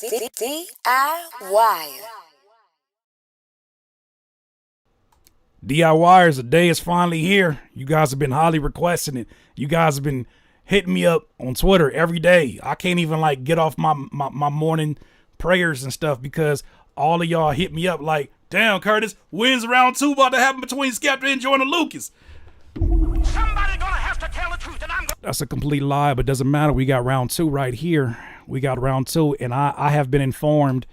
DIY. DIYers, the day is finally here. You guys have been highly requesting it. You guys have been hitting me up on Twitter every day. I can't even get off my morning prayers and stuff because all of y'all hit me up like, damn, Curtis, when's round 2 about to happen between Skepta and Joyner Lucas? Somebody gonna have to tell the truth, and That's a complete lie, but doesn't matter. We got round 2 right here. We got round 2, and I have been informed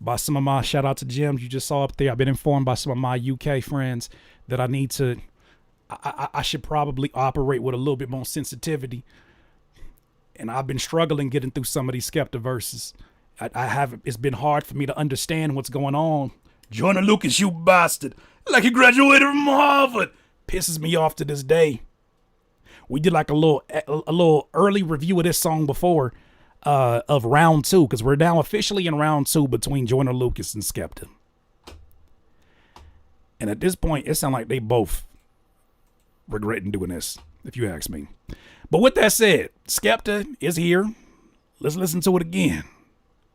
by some of my, shout out to Gems, you just saw up there. I've been informed by some of my UK friends that I need to, I should probably operate with a little bit more sensitivity. And I've been struggling getting through some of these Skepta verses. It's been hard for me to understand what's going on. Joyner Lucas, you bastard. Like you graduated from Harvard. Pisses me off to this day. We did a little early review of this song before of round 2, because we're now officially in round 2 between Joyner Lucas and Skepta. And at this point, it sounds like they both regretting doing this, if you ask me. But with that said, Skepta is here. Let's listen to it again.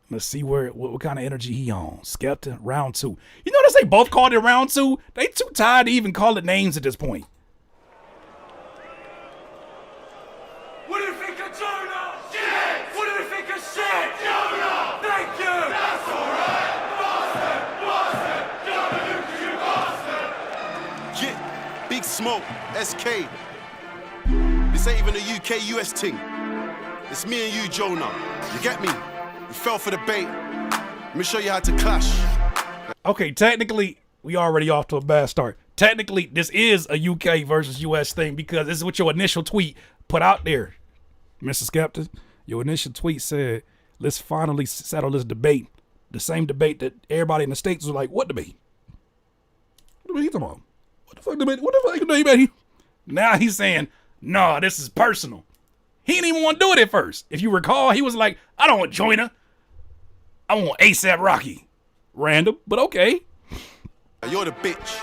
Let's see what kind of energy he on. Skepta, round 2. You notice they both called it round 2? They too tired to even call it names at this point. what do you think of Joyner? Shit! What do you think of shit? Joyner! Thank you! That's alright! Bastard! Joyner Lucas, you bastard! Yeah, Big Smoke, SK. This ain't even a UK US thing. It's me and you, Joyner. You get me? We fell for the bait. Let me show you how to clash. Okay, technically, we already off to a bad start. Technically, this is a UK versus US thing because this is what your initial tweet put out there. Mr. Skepta, your initial tweet said, let's finally settle this debate. The same debate that everybody in the States was like, what debate? What are you talking about? What the fuck debate? What the fuck debate? Now he's saying, nah, this is personal. He didn't even want to do it at first. If you recall, he was like, I don't want Joyner. I want ASAP Rocky. Random, but okay. You're the bitch.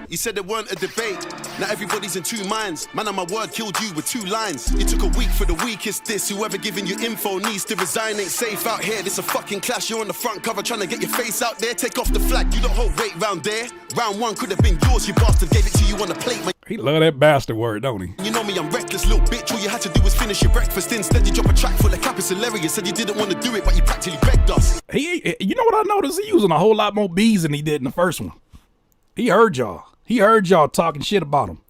You said there weren't a debate. Now everybody's in 2 minds. Man, on my word, killed you with 2 lines. You took a week for the weakest diss. Whoever giving you info needs to resign. Ain't safe out here. This a fucking clash. You're on the front cover trying to get your face out there. Take off the flag. You don't hold weight round there. Round 1 could have been yours. You bastard gave it to you on a plate. He love that bastard word, don't he? You know me, I'm reckless, little bitch. All you had to do was finish your breakfast. Instead, you drop a track full of cap. It's hilarious. Said you didn't want to do it, but you practically begged us. You know what I noticed? He using a whole lot more B's than he did in the first one. He heard y'all. He heard y'all talking shit about him.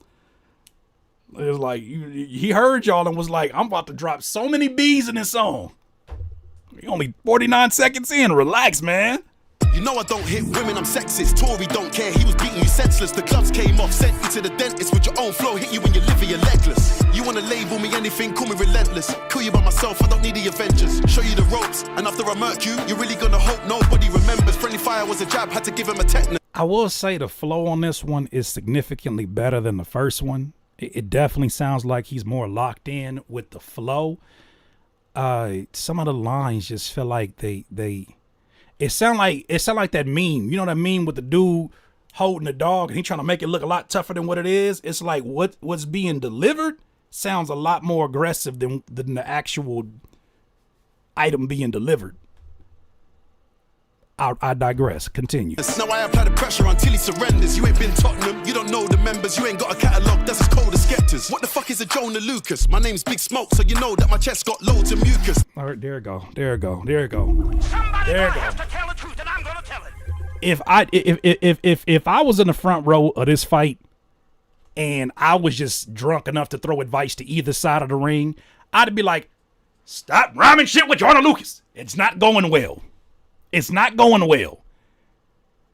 It was like, he heard y'all and was like, I'm about to drop so many B's in this song. He only 49 seconds in. Relax, man. You know I don't hit women, I'm sexist. Tory don't care, he was beating you senseless. The gloves came off, sent you to the dentist with your own flow. Hit you when you live, you're legless. You wanna label me anything, call me relentless. Kill you by myself, I don't need the Avengers. Show you the ropes, and after I murk you, you're really gonna hope nobody remembers. Friendly fire was a jab, had to give him a tetanus. I will say the flow on this one is significantly better than the first one. It definitely sounds like he's more locked in with the flow. Some of the lines just feel like it sound like that meme. You know that meme with the dude holding the dog and he trying to make it look a lot tougher than what it is? It's like what's being delivered sounds a lot more aggressive than the actual item being delivered. I digress. Continue. Now I apply the pressure until he surrenders. You ain't been Tottenham, you don't know the members. You ain't got a catalogue that's as cold as Skepta's. What the fuck is a Joyner Lucas? My name's Big Smoke, so you know that my chest got loads of mucus. All right, there you go. Somebody gonna have to tell the truth, and I'm gonna tell it. If I was in the front row of this fight and I was just drunk enough to throw advice to either side of the ring, I'd be like, stop rhyming shit with Joyner Lucas. It's not going well. It's not going well.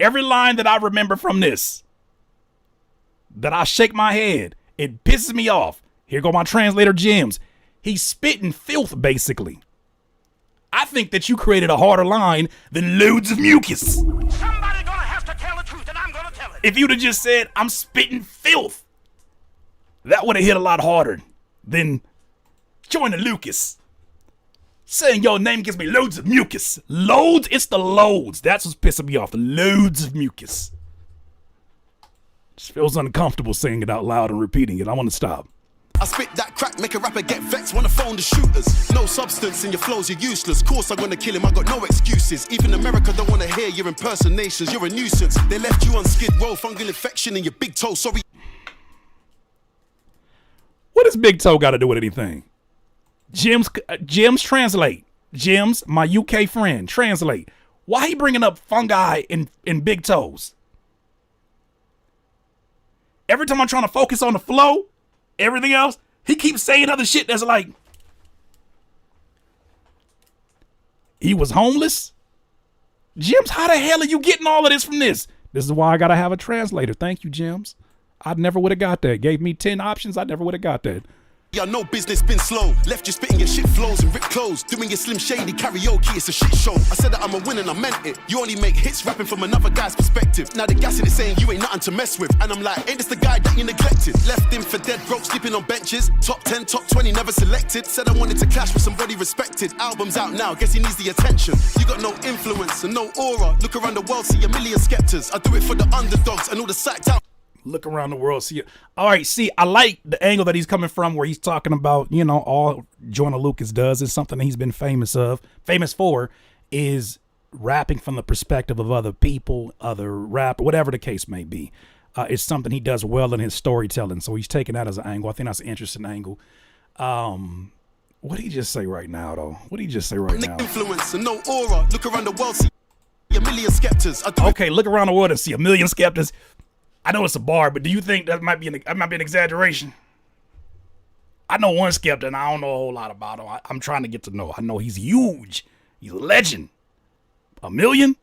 Every line that I remember from this, that I shake my head, it pisses me off. Here go my translator, Gems. He's spitting filth, basically. I think that you created a harder line than loads of mucus. Somebody gonna have to tell the truth, and I'm gonna tell it. If you'd have just said, I'm spitting filth, that would have hit a lot harder than Joyner Lucas. Saying your name gives me loads of mucus. Loads? It's the loads. That's what's pissing me off. The loads of mucus. Just feels uncomfortable saying it out loud and repeating it. I want to stop. I spit that crack, make a rapper get vexed, wanna phone the shooters. No substance in your flows, you're useless. Course I'm gonna kill him, I got no excuses. Even America don't wanna hear your impersonations, you're a nuisance. They left you on skid row, fungal infection in your big toe, sorry. What does big toe got to do with anything? Jim's translate. Jim's, my UK friend, translate. Why he bringing up fungi in big toes? Every time I'm trying to focus on the flow, everything else, he keeps saying other shit that's like, he was homeless? Jims, how the hell are you getting all of this from this? This is why I got to have a translator. Thank you, Jims. I never would have got that. Gave me 10 options. I never would have got that. Yeah, no business been slow. Left you spitting your shit flows and ripped clothes. Doing your Slim Shady karaoke, it's a shit show. I said that I'm a winner and I meant it. You only make hits rapping from another guy's perspective. Now the gassing is saying you ain't nothing to mess with. And I'm like, ain't this the guy that you neglected? Left him for dead broke, sleeping on benches. Top 10, top 20, never selected. Said I wanted to clash with somebody respected. Album's out now, guess he needs the attention. You got no influence and no aura. Look around the world, see a million Skeptas. I do it for the underdogs and all the psyched out. Look around the world, see it. All right, see, I like the angle that he's coming from where he's talking about, you know, all Joyner Lucas does is something that he's been famous for, is rapping from the perspective of other people, other rap, whatever the case may be. It's something he does well in his storytelling, so he's taking that as an angle. I think that's an interesting angle. What did he just say right now, though? What did he just say right now? Influence and no aura. Look around the world, see a million Skeptas. Okay, look around the world and see a million Skeptas. I know it's a bar, but do you think that might be an exaggeration? I know one Skepta, and I don't know a whole lot about him. I'm trying to get to know. I know he's huge. He's a legend. A million?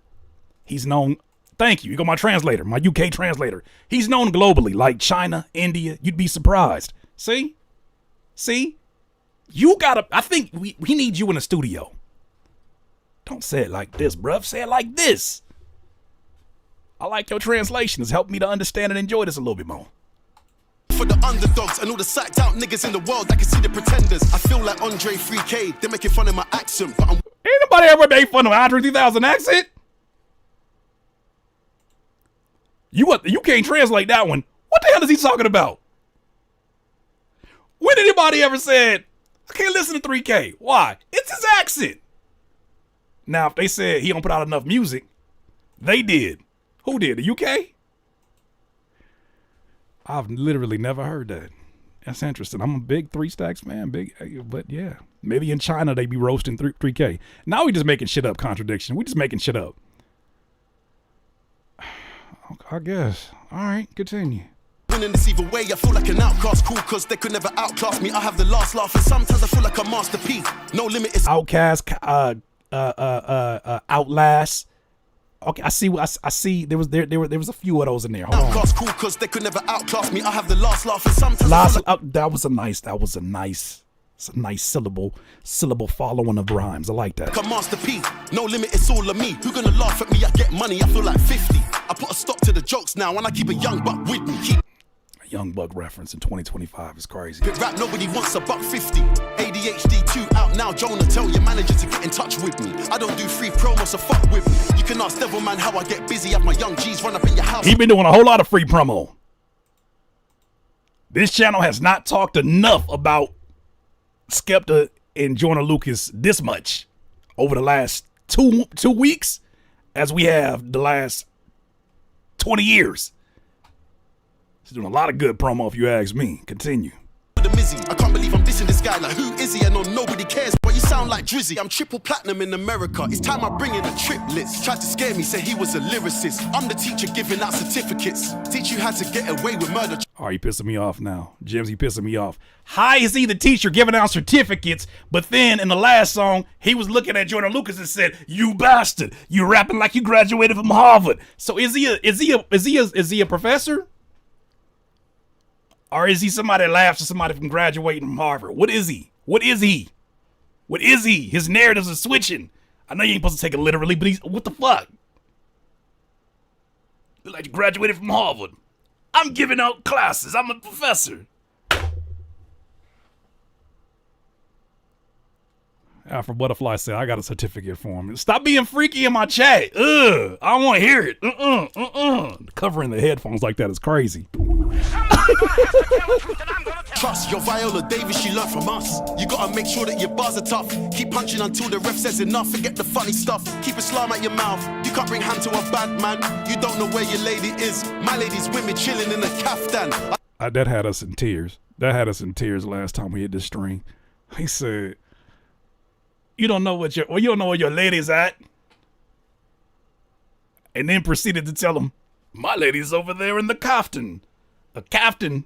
He's known. Thank you. You got my translator, my UK translator. He's known globally, like China, India. You'd be surprised. See? You gotta. I think we need you in the studio. Don't say it like this, bruv. Say it like this. I like your translation. It's helped me to understand and enjoy this a little bit more. For the underdogs and all the psyched out niggas in the world that can see the pretenders. I feel like Andre 3K. They're making fun of my accent, but I'm... Ain't nobody ever made fun of Andre 3000 accent. You can't translate that one. What the hell is he talking about? When did anybody ever said, I can't listen to 3K? Why? It's his accent. Now, if they said he don't put out enough music, they did. Who did? The UK? I've literally never heard that. That's interesting. I'm a big 3 Stacks man. But yeah. Maybe in China they be roasting 3K. Now we just making shit up contradiction. We just making shit up. I guess. All right, continue. Winning this either way, I feel like an outcast. Cool, cause they could never outclass me. I have the last laugh, and sometimes I feel like a masterpiece. No limit is Outcast, Outlast. Okay, I see. There was a few of those in there. Hold outcast. Cool, cause they could never outclass me. I have the last laugh, and sometimes that was a nice syllable following of rhymes. I like that. Like a masterpiece. No limit, it's all of me. Who gonna laugh at me? I get money. I feel like 50. I put a stop to the jokes now, and I keep a young buck with me. A young buck reference in 2025 is crazy. Bit rap, nobody wants a $1.50. ADHD 2 out now. Joyner, tell your manager to get in touch with me. I don't do free promos, so fuck with me. You can ask Devil Man how I get busy. Have my young G's run up in your house. He been doing a whole lot of free promo. This channel has not talked enough about Skepta and Joyner Lucas this much over the last two weeks as we have the last 20 years. He's doing a lot of good promo if you ask me. Continue. I can't believe I'm dissing this guy. Like, who is he? I know nobody cares, but you sound like Drizzy. I'm triple platinum in America. It's time I bring in the triplets. Tried to scare me, said he was a lyricist. I'm the teacher giving out certificates. Teach you how to get away with murder. Oh, you pissing me off now. Jims, he pissing me off. How is he the teacher giving out certificates, but then in the last song, he was looking at Joyner Lucas and said, "You bastard, you rapping like you graduated from Harvard." So is he a professor? Or is he somebody that laughs at somebody from graduating from Harvard? What is he? His narratives are switching. I know you ain't supposed to take it literally, but what the fuck? You're like you graduated from Harvard. I'm giving out classes. I'm a professor. Alfred Butterfly said, I got a certificate for him. Stop being freaky in my chat. I don't want to hear it. Covering the headphones like that is crazy. Trust your Viola Davis, she learned from us. You gotta make sure that your bars are tough. Keep punching until the ref says enough. Forget the funny stuff. Keep Islam at your mouth. You can't bring hand to a bad man. You don't know where your lady is. My lady's with me chilling in a kaftan. That had us in tears. That had us in tears last time we hit this string. He said, you don't know where your lady's at. And then proceeded to tell him, my lady's over there in the kaftan. A kaftan,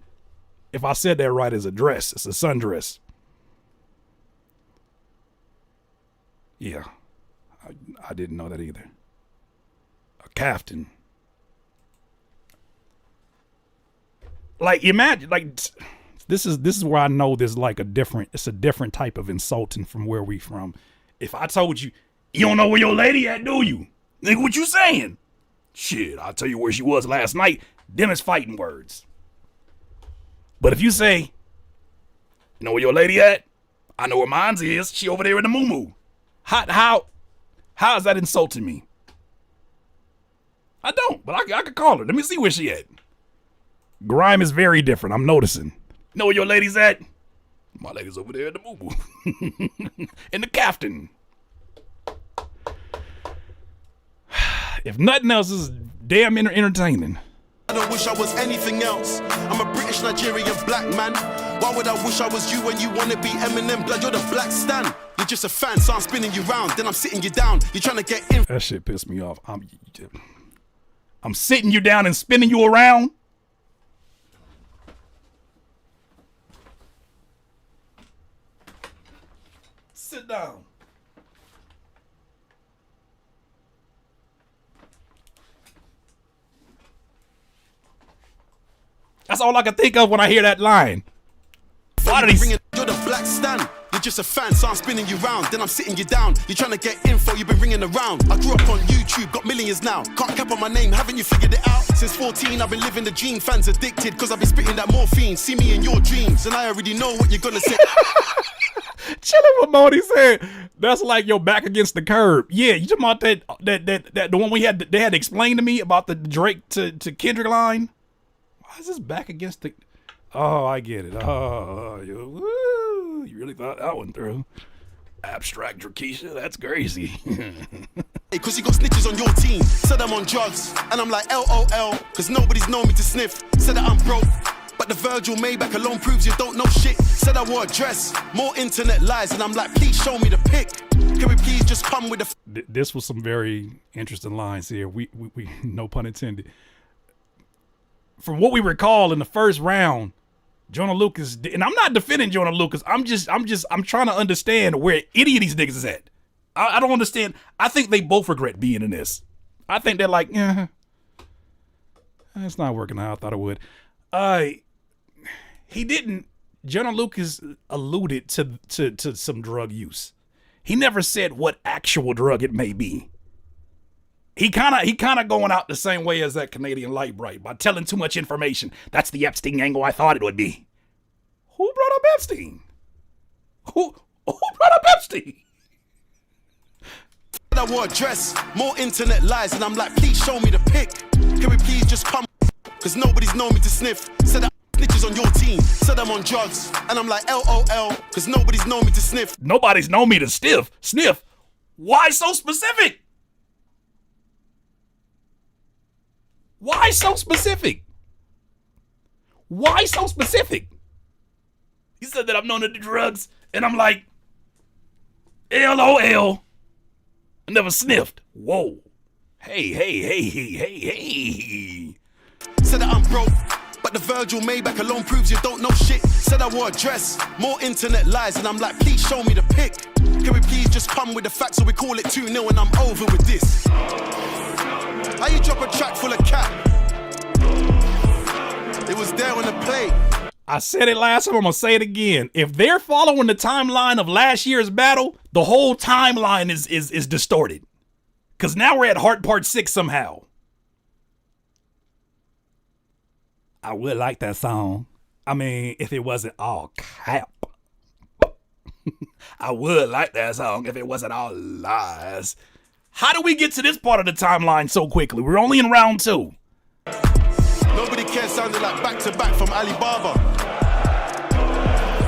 if I said that right, is a dress. It's a sundress. Yeah, I didn't know that either. A kaftan. Like, imagine, like, this is where I know there's like it's a different type of insulting from where we from. If I told you, you don't know where your lady at, do you? Nigga, what you saying? Shit, I'll tell you where she was last night. Them is fighting words. But if you say, you know where your lady at? I know where mine's is. She over there in the moo-moo. How is that insulting me? I don't, but I could call her. Let me see where she at. Grime is very different, I'm noticing. Know where your lady's at? My lady's over there in the moo-moo. In the kaftan. If nothing else, is damn entertaining. I don't wish I was anything else. I'm a British Nigerian black man. Why would I wish I was you when you wanna be Eminem? Blood, you're the black stan. You're just a fan, so I'm spinning you round. Then I'm sitting you down. You're trying to get in. That shit pissed me off. I'm sitting you down and spinning you around. Sit down. That's all I can think of when I hear that line. Why did he? You're the black stan. You're just a fan, so I'm spinning you round. Then I'm sitting you down. You're trying to get info, you've been ringing around. I grew up on YouTube, got millions now. Can't cap on my name, haven't you figured it out? Since 14, I've been living the dream. Fans addicted, cause I've been spitting that morphine. See me in your dreams, and I already know what you're gonna say. Chillin' with Modi said, that's like your back against the curb. Yeah, you talking about that the one they had to explain to me about the Drake to Kendrick line? Why is this back against the? Oh, I get it. Oh, you really thought that one through. Abstract Drakesha, that's crazy. Hey, cause you got snitches on your team. Said I'm on drugs, and I'm like LOL, cause nobody's known me to sniff. Said that I'm broke, but the Virgil Maybach alone proves you don't know shit. Said I wore a dress, more internet lies, and I'm like, please show me the pic. Can we please just come with the? This was some very interesting lines here. We no pun intended. From what we recall in the first round, Joyner Lucas, and I'm not defending Joyner Lucas. I'm trying to understand where any of these niggas is at. I don't understand. I think they both regret being in this. I think they're like, it's not working out. I thought it would. He didn't. Joyner Lucas alluded to some drug use. He never said what actual drug it may be. He kind of going out the same way as that Canadian Light Bright by telling too much information. That's the Epstein angle I thought it would be. Who brought up Epstein? Who brought up Epstein? I wore a dress, more internet lies, and I'm like, please show me the pic. Can we please just come? Cause nobody's known me to sniff. Said that snitches on your team. Said I'm on drugs, and I'm like LOL, cause nobody's known me to sniff. Nobody's known me to sniff. Why so specific? Why so specific? Why so specific? He said that I'm known to do drugs, and I'm like, LOL. I never sniffed. Whoa. Hey. Said that I'm broke, but the Virgil Maybach alone proves you don't know shit. Said I wore a dress, more internet lies, and I'm like, please show me the pic. Can we please just come with the facts so we call it 2-0 and I'm over with this? How you drop a track full of cap? It was there on the play. I said it last time, I'm gonna say it again. If they're following the timeline of last year's battle, the whole timeline is distorted. Cause now we're at Heart Part 6 somehow. I would like that song. I mean, if it wasn't all cap. I would like that song if it wasn't all lies. How do we get to this part of the timeline so quickly? We're only in round 2. Nobody Care sounded like back-to-back from Alibaba.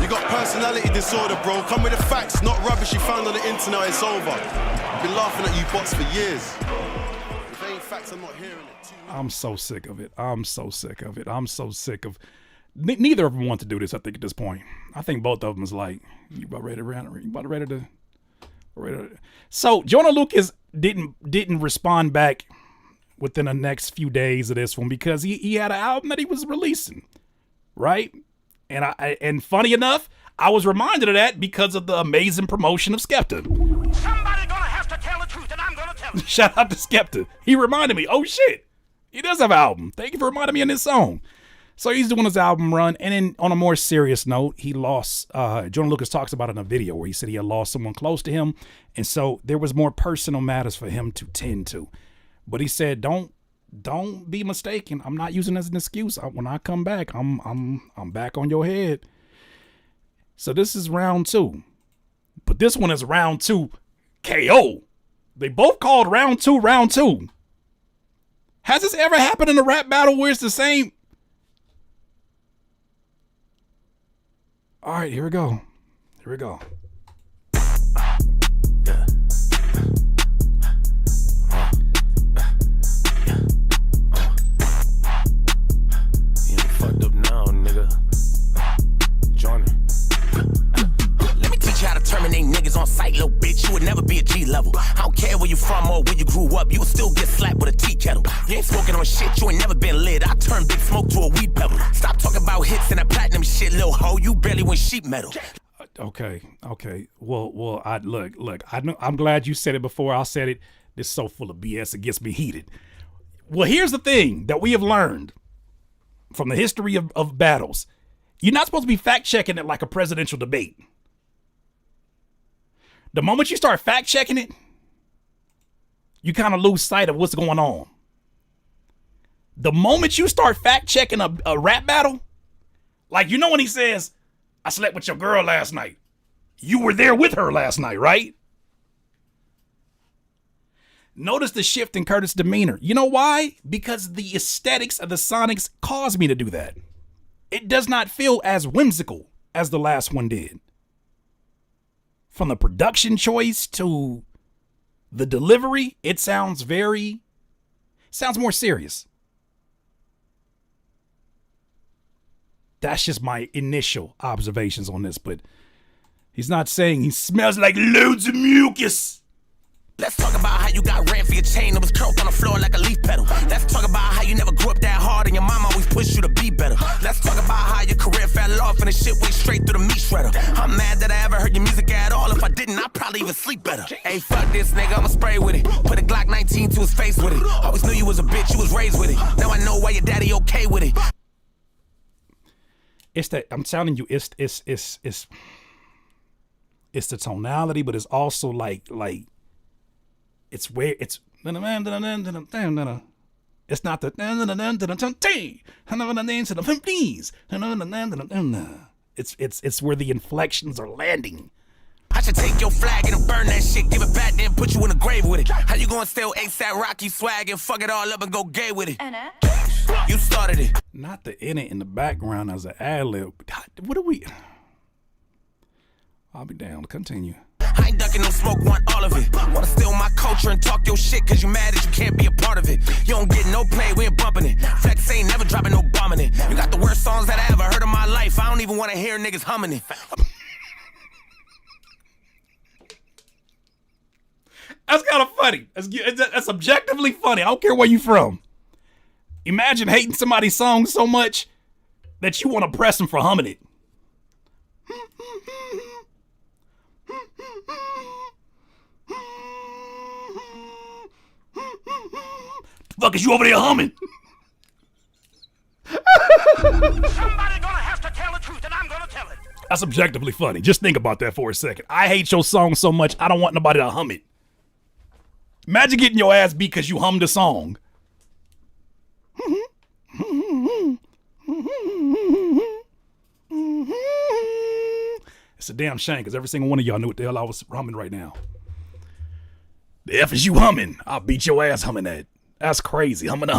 You got personality disorder, bro. Come with the facts, not rubbish you found on the internet, it's over. I've been laughing at you bots for years. If it ain't facts, I'm not hearing it. I'm so sick of it. I'm so sick of it. I'm so sick of... Neither of them want to do this, I think, at this point. I think both of them is like, you about ready to... So, Joyner Lucas didn't respond back within the next few days of this one because he had an album that he was releasing, right? And funny enough, I was reminded of that because of the amazing promotion of Skepta. Somebody gonna have to tell the truth, and I'm gonna tell it. Shout out to Skepta. He reminded me, oh shit, he does have an album. Thank you for reminding me of this song. So he's doing his album run, and then on a more serious note, he lost, Joyner Lucas talks about it in a video where he said he had lost someone close to him, and so there was more personal matters for him to tend to. But he said, don't be mistaken. I'm not using it as an excuse. When I come back, I'm back on your head. So this is round 2. But this one is round 2 KO. They both called round 2. Has this ever happened in a rap battle where it's the same? All right, here we go. Fucked up now, nigga. Joyner. Let me teach you how to terminate niggas on sight, little bitch. You would never be a G level. I don't care where you from or where you grew up. You would still get slapped with a tea kettle. You ain't smoking on shit. You ain't never been lit. I turn big smoke to a weed pebble. Stop talking about hits and that platinum shit, little hoe. You barely win sheet metal. Okay. Well, I'm glad you said it before I said it. This is so full of BS. It gets me heated. Well, here's the thing that we have learned from the history of battles. You're not supposed to be fact-checking it like a presidential debate. The moment you start fact-checking it, you kind of lose sight of what's going on. The moment you start fact-checking a rap battle, like, you know when he says, I slept with your girl last night. You were there with her last night, right? Notice the shift in Curtis' demeanor. You know why? Because the aesthetics of the Sonics caused me to do that. It does not feel as whimsical as the last one did. From the production choice to the delivery, it sounds more serious. That's just my initial observations on this, but he's not saying he smells like loads of mucus. Let's talk about how you got ran for your chain that was curled on the floor like a leaf petal. Let's talk about how you never grew up that hard and your mom always pushed you to be better. Let's talk about how your career fell off and the shit went straight through the meat shredder. I'm mad that I ever heard your music at all. If I didn't, I'd probably even sleep better. Hey, fuck this nigga, I'ma spray with it. Put a Glock 19 to his face with it. Always knew you was a bitch, you was raised with it. Now I know why your daddy okay with it. It's that, I'm telling you, it's the tonality, but it's also like it's where it's not the it's where the inflections are landing. I should take your flag and burn that shit, give it back, then put you in the grave with it. How you gonna steal ASAP Rocky swag and fuck it all up and go gay with it? You started it. Not the in it in the background as an ad-lib. What are we? I'll be down. Continue. I ain't ducking no smoke, want all of it. Wanna steal my culture and talk your shit cause you mad that you can't be a part of it. You don't get no play, we ain't bumping it. Flex ain't never dropping no bomb in it. You got the worst songs that I ever heard in my life. I don't even wanna hear niggas humming it. That's kind of funny. That's objectively funny. I don't care where you from. Imagine hating somebody's song so much that you want to press them for humming it. The fuck is you over there humming? Somebody gonna have to tell the truth, and I'm gonna tell it. That's objectively funny. Just think about that for a second. I hate your song so much, I don't want nobody to hum it. Imagine getting your ass beat because you hummed a song. It's a damn shame because every single one of y'all knew what the hell I was humming right now. The F is you humming. I'll beat your ass humming that. That's crazy. Humming.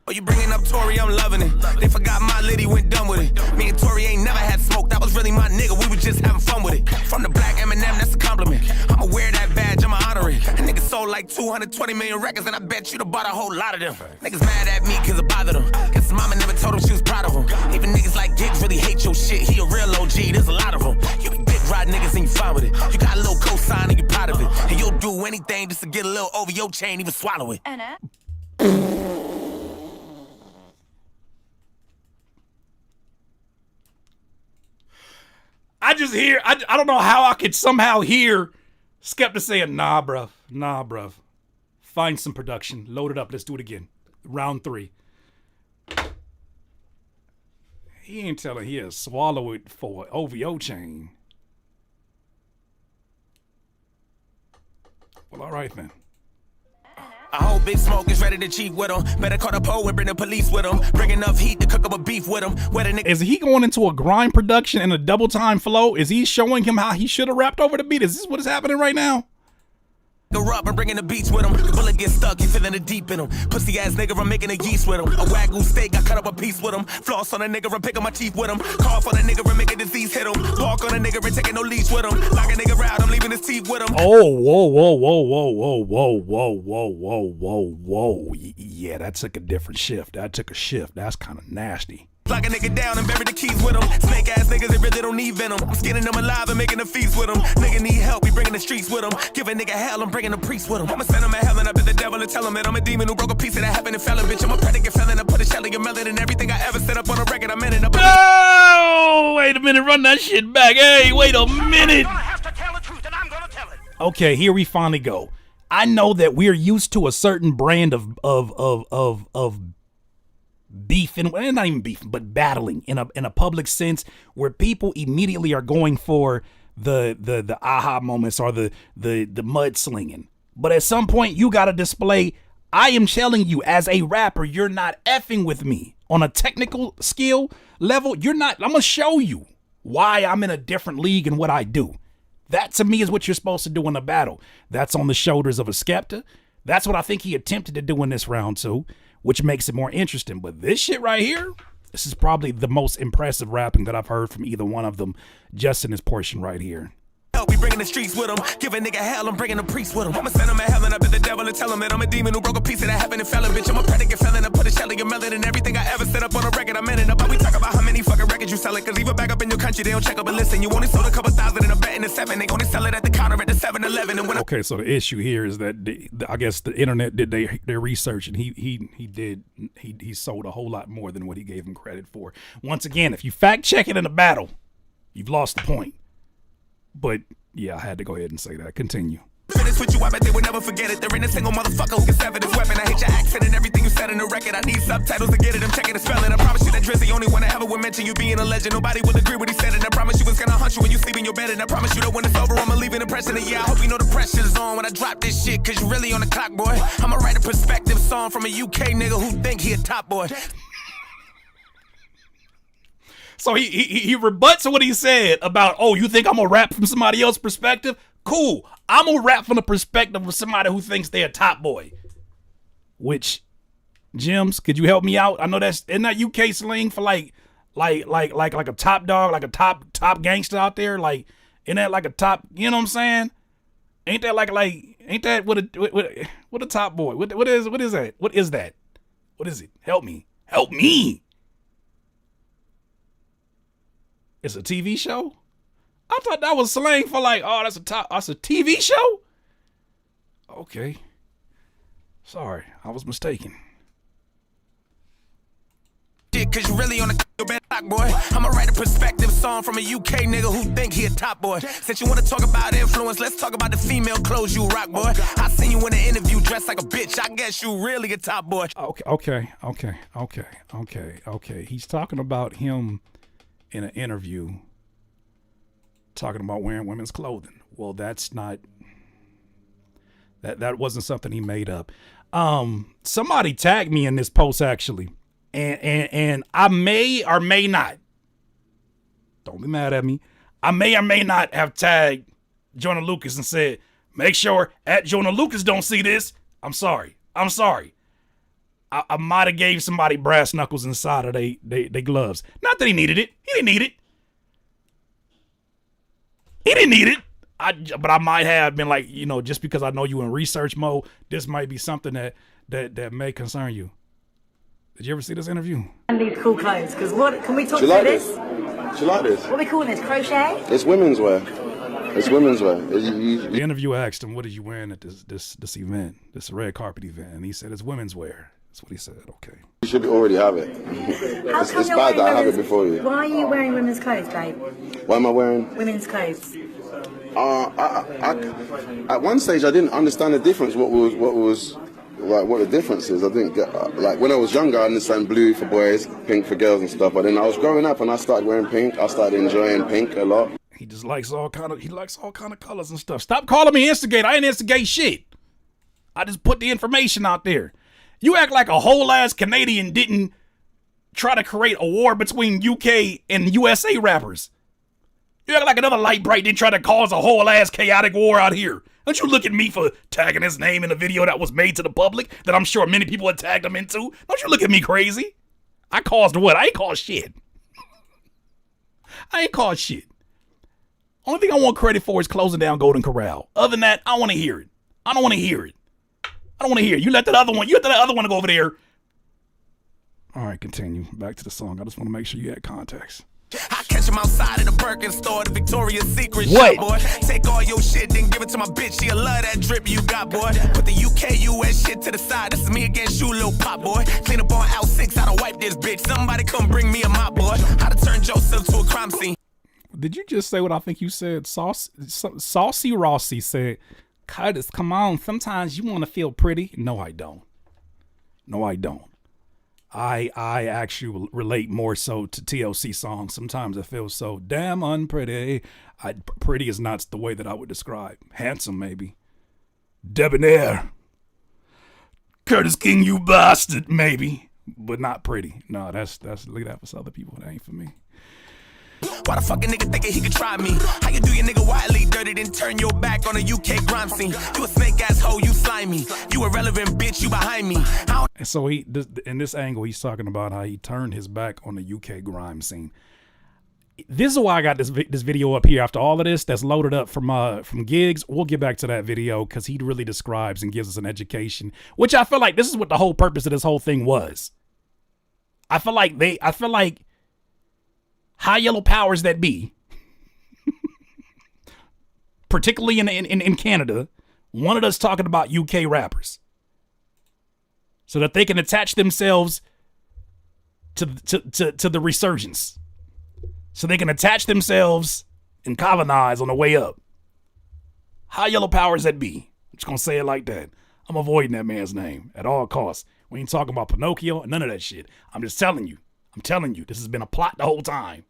Oh, you bringing up Tory, I'm loving it. They forgot my lady went done with it. Me and Tory ain't never had smoke, that was really my nigga, we was just having fun with it. From the black Eminem, that's a compliment. I'ma wear that badge, I'ma honor it. A nigga sold like 220 million records, and I bet you'd have bought a whole lot of them. Niggas mad at me cause it bothered them. Guess his mama never told him she was proud of him. Even niggas like Gigs really hate your shit, he a real OG, there's a lot of them. You be dick ride niggas and you fine with it. You got a little cosign and you proud of it. And you'll do anything just to get a little over your chain, even swallow it. I just hear, I don't know how I could somehow hear Skepta saying, nah, bruv. Find some production. Load it up. Let's do it again. Round 3. He ain't telling he'll swallow it for an OVO chain. Well, all right then. A whole big smoke is ready to cheat with him. Better call the pole and bring the police with him. Bring enough heat to cook up a beef with him. Where the nigga Is he going into a grind production and a double time flow? Is he showing him how he should have rapped over the beat? Is this what is happening right now? up and bringing the beats with him. Bullet get stuck, you feeling the deep in him. Pussy ass nigga, I'm making a yeast with him. A wagyu steak, I cut up a piece with him. Floss on a nigga, I'm picking my teeth with him. Cough on a nigga, I'm making disease hit him. Walk on a nigga, and taking no leash with him. Lock a nigga out, I'm leaving his teeth with him. Oh, whoa. Yeah, that took a different shift. That's kind of nasty. Lock a nigga down and bury the keys with him. Snake ass niggas, they really don't need venom. I'm skinning them alive and making a feast with them. Nigga need help, we bringing the streets with him. Give a nigga hell, I'm bringing a priest with him. I'ma send him to hell and up at the devil and tell him that I'm a demon who broke a piece of that heaven and fell in, bitch. I'm a predicate felon, I put a shell in your melon and everything I ever set up on a record, I'm in it. Oh, wait a minute, run that shit back. Hey, wait a minute. I'm gonna have to tell the truth and I'm gonna tell it. Okay, here we finally go. I know that we're used to a certain brand of beefing, well, not even beefing, but battling in a public sense where people immediately are going for the aha moments or the mudslinging. But at some point you got to display, I am telling you as a rapper, you're not effing with me on a technical skill level. You're not, I'm going to show you why I'm in a different league and what I do. That to me is what you're supposed to do in a battle. That's on the shoulders of a Skepta. That's what I think he attempted to do in this round too, which makes it more interesting. But this shit right here, this is probably the most impressive rapping that I've heard from either one of them just in this portion right here. We bringing the streets with him. Give a nigga hell, I'm bringing a priest with him. I'ma send him to hell and up at the devil and tell him that I'm a demon who broke a piece of that heaven and fell in, bitch. I'm a predicate felon, I put a shell in your melon and everything I ever set up on a record, I'm in it. About we talk about how many fucking records you selling, cause even back up in your country, they don't check up and listen. You only sold a couple thousand in a bet in the 7. They only sell it at the counter at the 7-Eleven. And when okay, so the issue here is that I guess the internet did their research and he sold a whole lot more than what he gave him credit for. Once again, if you fact check it in a battle, you've lost the point. But yeah, I had to go ahead and say that. Continue. Finish with you, I bet they would never forget it. There ain't a single motherfucker who can sever this weapon. I hate your accent and everything you said in the record. I need subtitles to get it, I'm checking the spelling. I promise you that Drizzy only one that ever would mention you being a legend. Nobody will agree what he said, and I promise you it's gonna hunt you when you sleep in your bed. And I promise you that when it's over, I'ma leave an impression. And yeah, I hope you know the pressure's on when I drop this shit, cause you really on the clock, boy. I'ma write a perspective song from a UK nigga who think he a top boy. So he rebuts what he said about, oh, you think I'm gonna rap from somebody else's perspective? Cool. I'm gonna rap from the perspective of somebody who thinks they're a top boy. Which, Jims, could you help me out? I know isn't that UK slang for like a top dog, like a top gangster out there? Like, isn't that like a top, you know what I'm saying? Ain't that ain't that what a top boy? What is that? What is that? What is it? Help me. Help me. It's a TV show? I thought that was slang for like, oh, that's a TV show? Okay. Sorry, I was mistaken. Cause you really on the block, boy. I'ma write a perspective song from a UK nigga who think he a top boy. Since you wanna talk about influence, let's talk about the female clothes you rock, boy. I seen you in an interview dressed like a bitch. I guess you really a top boy. Okay. He's talking about him in an interview talking about wearing women's clothing. Well, that's not that wasn't something he made up. Somebody tagged me in this post actually. And I may or may not, don't be mad at me, I may or may not have tagged Joyner Lucas and said, make sure at Joyner Lucas don't see this. I'm sorry. I might have gave somebody brass knuckles inside of they gloves. Not that he needed it. He didn't need it. He didn't need it. But I might have been like, you know, just because I know you in research mode, this might be something that may concern you. Did you ever see this interview? And these cool clothes, because what can we talk Do you about like this? this? Do you like this? What are we calling this? Crochet? It's women's wear. It's women's wear. The interviewer asked him, "What are you wearing at this event, this red carpet event?" And he said, "It's women's wear." That's what he said. Okay. You should already have it. How It's come you're bad that I wearing have it before you. Why are you wearing women's clothes, babe? Why am I wearing? Women's clothes. At one stage, I didn't understand the difference. What the difference is. I didn't get like when I was younger. I understand blue for boys, pink for girls and stuff. But then I was growing up and I started wearing pink. I started enjoying pink a lot. He just likes all kind of colors and stuff. Stop calling me instigator. I ain't instigate shit. I just put the information out there. You act like a whole ass Canadian didn't try to create a war between UK and USA rappers. You act like another Light Bright didn't try to cause a whole ass chaotic war out here. Don't you look at me for tagging his name in a video that was made to the public that I'm sure many people had tagged him into. Don't you look at me crazy. I caused what? I ain't caused shit. I ain't caused shit. Only thing I want credit for is closing down Golden Corral. Other than that, I don't want to hear it. I don't want to hear it. I don't want to hear it. You let that other one go over there. All right, continue. Back to the song. I just want to make sure you had context. I catch him outside of the Birkin store, the Victoria's Secret What? shop, boy. Take all your shit, then give it to my bitch. She'll love that drip you got, boy. Put the UK, US shit to the side. This is me against you, little pop, boy. Clean up on L6, I don't wipe this bitch. Somebody come bring me a mop, boy. How to turn Joseph to a crime scene. Did you just say what I think you said? Saucy Rossi said, Curtis, come on. Sometimes you want to feel pretty. No, I don't. No, I don't. I actually relate more so to TLC songs. Sometimes I feel so damn unpretty. Pretty is not the way that I would describe. Handsome, maybe. Debonair. Curtis King, you bastard, maybe. But not pretty. No, that's leave that for other people. That ain't for me. Why the fuck a nigga thinking he could try me? How you do your nigga wildly dirty, then turn your back on a UK grime scene? You a snake ass hoe, you slimy. You irrelevant bitch, you behind me. And so in this angle, he's talking about how he turned his back on the UK grime scene. This is why I got this video up here after all of this that's loaded up from gigs. We'll get back to that video because he really describes and gives us an education, which I feel like this is what the whole purpose of this whole thing was. I feel like high yellow powers that be, particularly in Canada, wanted us talking about UK rappers so that they can attach themselves to the resurgence, so they can attach themselves and colonize on the way up. High yellow powers that be. I'm just gonna say it like that. I'm avoiding that man's name at all costs. We ain't talking about Pinocchio, none of that shit. I'm just telling you. This has been a plot the whole time.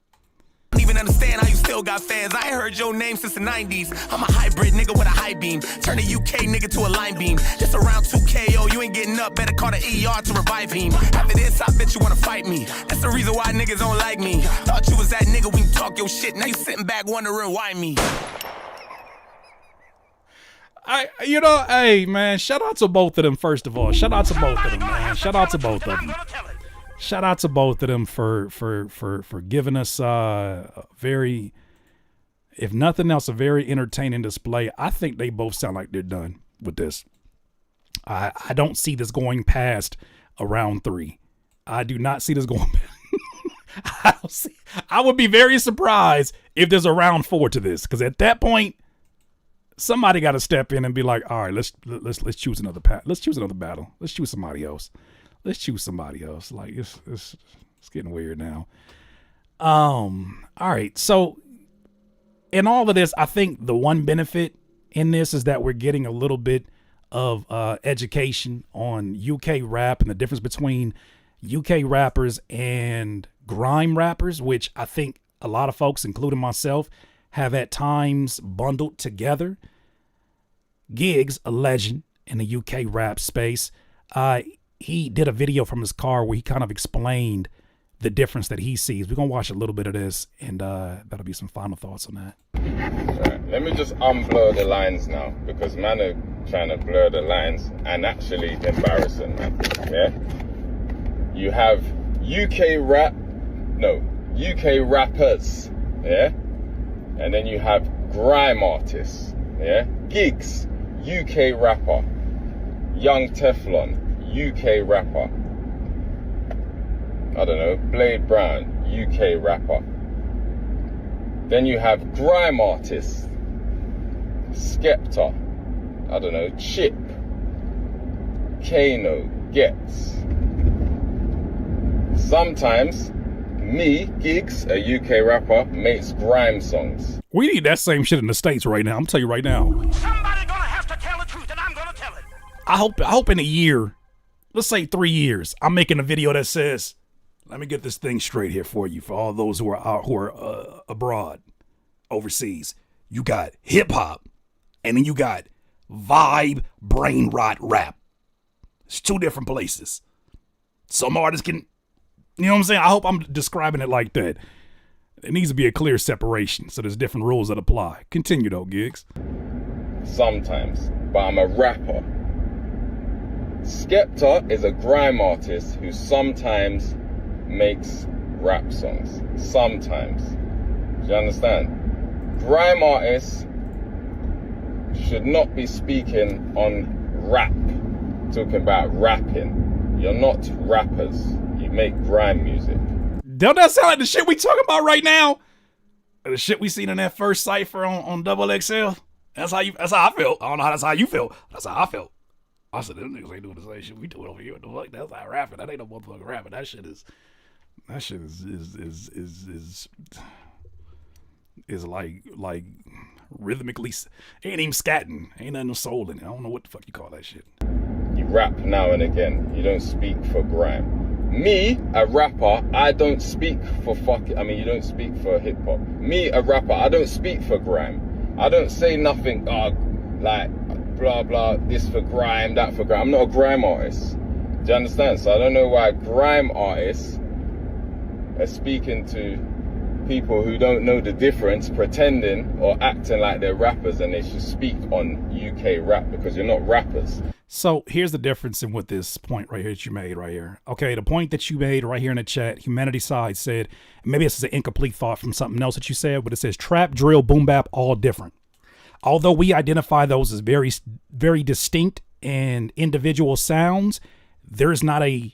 I don't even understand how you still got fans. I ain't heard your name since the 90s. I'm a hybrid nigga with a high beam. Turn a UK nigga to a line beam. This around 2KO, you ain't getting up. Better call the ER to revive him. After this, I bet you wanna fight me. That's the reason why niggas don't like me. Thought you was that nigga when you talk your shit. Now you sitting back wondering why me. Hey man, shout out to both of them. First of all, shout out to both of them, man. Shout out to both of them. Shout out to both of them for giving us a very, if nothing else, a very entertaining display. I think they both sound like they're done with this. I don't see this going past a round 3. I do not see this going past. I would be very surprised if there's a round 4 to this, because at that point, somebody got to step in and be like, all right, let's choose another path. Let's choose another battle. Let's choose somebody else. Like it's getting weird now. All right. So in all of this, I think the one benefit in this is that we're getting a little bit of education on UK rap and the difference between UK rappers and grime rappers, which I think a lot of folks, including myself, have at times bundled together. Giggs, a legend in the UK rap space, he did a video from his car where he kind of explained the difference that he sees. We're going to watch a little bit of this, and that'll be some final thoughts on that. Right, let me just unblur the lines now, because man are trying to blur the lines and actually embarrassing, man. Yeah? You have UK rappers, yeah? And then you have grime artists, yeah? Gigs, UK rapper. Young Teflon, UK rapper. I don't know, Blade Brown, UK rapper. Then you have grime artists, Skepta, I don't know, Chip, Kano, Gets. Sometimes, me, Gigs, a UK rapper, makes grime songs. We need that same shit in the States right now. I'm telling you right now. Somebody gonna have to tell the truth, and I'm gonna tell it. I hope in a year, let's say 3 years, I'm making a video that says, let me get this thing straight here for you, for all those who are abroad, overseas. You got hip hop, and then you got vibe, brain rot rap. It's two different places. Some artists can, you know what I'm saying? I hope I'm describing it like that. It needs to be a clear separation, so there's different rules that apply. Continue though, Gigs. Sometimes, but I'm a rapper. Skepta is a grime artist who sometimes makes rap songs. Sometimes. Do you understand? Grime artists should not be speaking on rap, talking about rapping. You're not rappers. You make grime music. Don't that sound like the shit we talking about right now? The shit we seen in that first cipher on Double XL? That's how I felt. I don't know how that's how you feel. That's how I felt. I said, them niggas ain't doing the same shit we doing over here. What the fuck? That's not rapping. That ain't no motherfucking rapping. That shit is like rhythmically, ain't even scatting. Ain't nothing no soul in it. I don't know what the fuck you call that shit. You rap now and again. You don't speak for grime. Me, a rapper, I don't speak for you don't speak for hip hop. Me, a rapper, I don't speak for grime. I don't say nothing like blah blah, this for grime, that for grime. I'm not a grime artist. Do you understand? So I don't know why grime artists are speaking to people who don't know the difference, pretending or acting like they're rappers, and they should speak on UK rap because you're not rappers. So here's the difference in what this point right here that you made right here. Okay, the point that you made right here in the chat, Humanity Side said, maybe this is an incomplete thought from something else that you said, but it says trap, drill, boom bap, all different. Although we identify those as very, very distinct and individual sounds, there's not a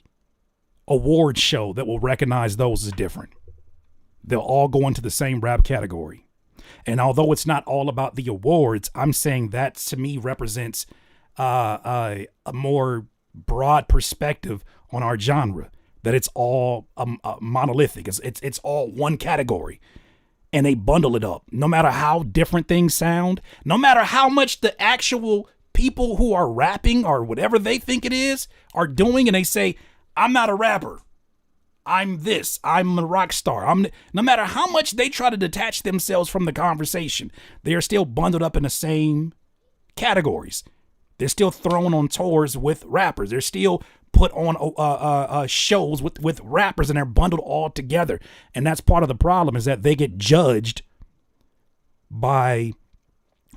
award show that will recognize those as different. They'll all go into the same rap category. And although it's not all about the awards, I'm saying that to me represents a more broad perspective on our genre, that it's all monolithic. It's all one category, and they bundle it up. No matter how different things sound, no matter how much the actual people who are rapping or whatever they think it is are doing, and they say, I'm not a rapper, I'm this, I'm a rock star. No matter how much they try to detach themselves from the conversation, they are still bundled up in the same categories. They're still thrown on tours with rappers. They're still put on shows with rappers, and they're bundled all together. And that's part of the problem, is that they get judged by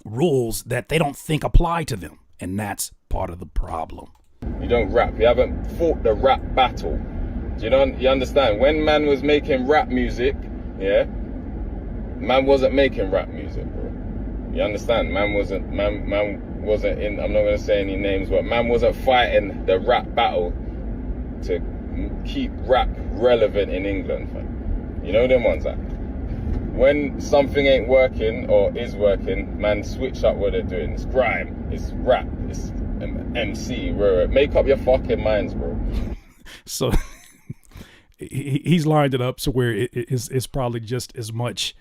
rules that they don't think apply to them. And that's part of the problem. You don't rap. You haven't fought the rap battle. Do you understand? When man was making rap music, yeah, man wasn't making rap music, bro. You understand? Man wasn't in, I'm not going to say any names, but man wasn't fighting the rap battle to keep rap relevant in England, fam. You know them ones that when something ain't working or is working, man switch up what they're doing. It's grime, it's rap, it's MC, bro. Make up your fucking minds, bro. So he's lined it up so where it's probably just as much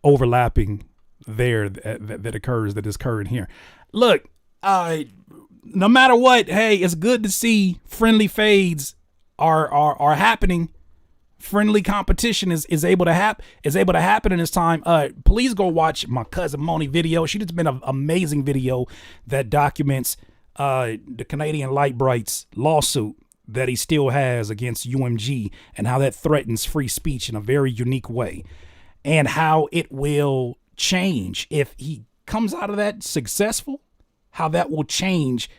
overlapping there that occurs that is occurring here. Look, no matter what, hey, it's good to see friendly fades are happening. Friendly competition is able to happen in this time. Please go watch my cousin Moni video. She just been an amazing video that documents the Canadian Light Bright's lawsuit that he still has against UMG, and how that threatens free speech in a very unique way, and how it will change if he comes out of that successful, how that will change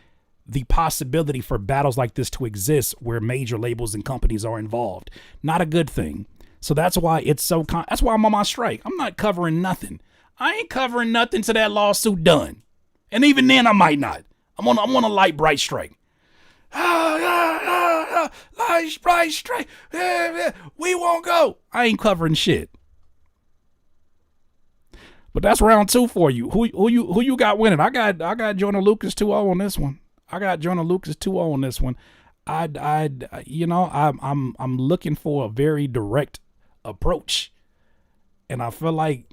the possibility for battles like this to exist where major labels and companies are involved. Not a good thing. So that's why it's so that's why I'm on my strike. I'm not covering nothing. I ain't covering nothing till that lawsuit done. And even then I might not. I'm on a light bright strike. Light bright strike. We won't go. I ain't covering shit. But that's round 2 for you. Who you got winning? I got Joyner Lucas 2-0 on this one. I got Joyner Lucas 2-0 on this one. I'm looking for a very direct approach, and I feel like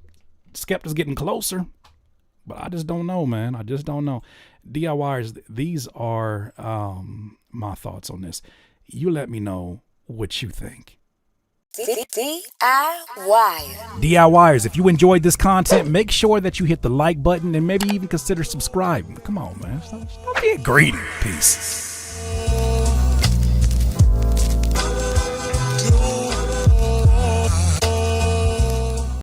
Skepta's getting closer, but I just don't know, man. I just don't know. DIYers, these are my thoughts on this. You let me know what you think. DIYers, if you enjoyed this content, make sure that you hit the like button and maybe even consider subscribing. Come on, man. Stop being greedy. Peace.